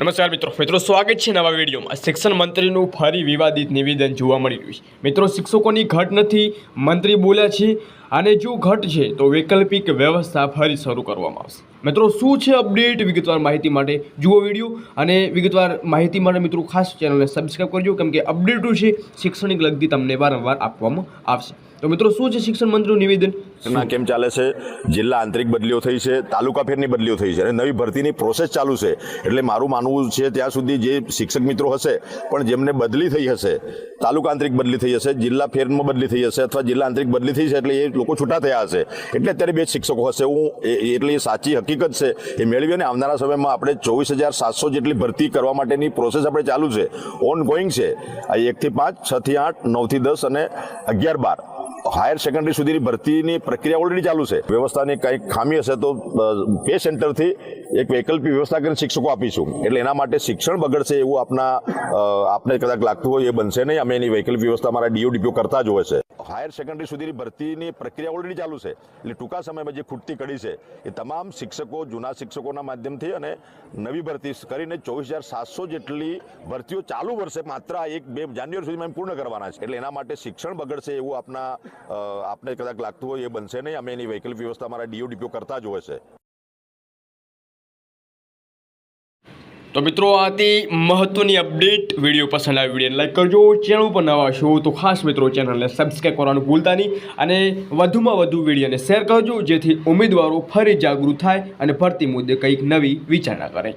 નમસ્કાર મિત્રો સ્વાગત છે નવા વિડીયોમાં। શિક્ષણ મંત્રીનું ફરી વિવાદિત નિવેદન જોવા મળી રહ્યું છે। મિત્રો શિક્ષકોની ઘટ નથી, મંત્રી બોલ્યા છે અને જો ઘટ છે તો વૈકલ્પિક વ્યવસ્થા ફરી શરૂ કરવામાં આવશે। મિત્રો શું છે અપડેટ, વિગતવાર માહિતી માટે જુઓ વિડીયો અને વિગતવાર માહિતી માટે મિત્રો ખાસ ચેનલને સબસ્ક્રાઈબ કરજો, કેમ કે અપડેટો છે શિક્ષણને લગતી તમને વારંવાર આપવામાં આવશે। તો મિત્રો શું છે શિક્ષણ મંત્રીનું નિવેદન, કેમ ચાલે છે? જિલ્લા આંતરિક બદલીઓ થઈ છે, તાલુકા ફેરની બદલીઓ થઈ છે અને નવી ભરતીની પ્રોસેસ ચાલુ છે। એટલે મારું માનવું છે ત્યાં સુધી જે શિક્ષક મિત્રો હશે પણ જેમને બદલી થઈ હશે, તાલુકા આંતરિક બદલી થઈ હશે, જિલ્લા ફેરમાં બદલી થઈ હશે અથવા જિલ્લા આંતરિક બદલી થઈ છે એટલે એ લોકો છૂટા થયા હશે, એટલે અત્યારે બે શિક્ષકો હશે। એટલે એ સાચી હકીકત છે એ મેળવી અને આવનારા સમયમાં આપણે 24,700 જેટલી ભરતી કરવા માટેની પ્રોસેસ આપણે ચાલુ છે, ઓન ગોઈંગ છે। આ 1 થી 5, 6 થી 8, 9 થી 10 અને 11-12 હાયર સેકન્ડરી સુધીની ભરતીની પ્રક્રિયા ઓલરેડી ચાલુ છે। વ્યવસ્થાની કંઈક ખામી હશે તો પે સેન્ટરથી એક વૈકલ્પિક વ્યવસ્થા કરીને શિક્ષકો આપીશું, એટલે એના માટે શિક્ષણ બગડશે એવું આપને કદાચ લાગતું હોય એ બનશે નહીં। અમે એની વૈકલ્પિક વ્યવસ્થા અમારા ડીઓ કરતા જ હોય છે। હાયર સેકન્ડરી સુધીની ભરતીની પ્રક્રિયા ઓલરેડી ચાલુ છે, એટલે ટૂંકા સમયમાં જે ખૂટતી કડી છે એ તમામ શિક્ષકો જૂના શિક્ષકોના માધ્યમથી અને નવી ભરતી કરીને 24,700 જેટલી ભરતીઓ ચાલુ વર્ષે માત્ર 1-2 જાન્યુઆરી સુધીમાં પૂર્ણ કરવાના છે, એટલે એના માટે શિક્ષણ બગડશે એવું આપને કદાચ લાગતું હોય એ બનશે નહીં। અમે એની વૈકલ્પિક વ્યવસ્થા અમારા ડીઓ કરતા જ હોય છે। તો મિત્રો આ હતી મહત્વની અપડેટ। વિડીયો પસંદ આવે વિડીયોને લાઈક કરજો, ચેનલ પર નવા છો તો ખાસ મિત્રો ચેનલને સબસ્ક્રાઈબ કરવાનું ભૂલતા નહીં અને વધુમાં વધુ વિડીયોને શેર કરજો, જેથી ઉમેદવારો ફરી જાગૃત થાય અને ભરતી મુદ્દે કંઈક નવી વિચારણા કરે।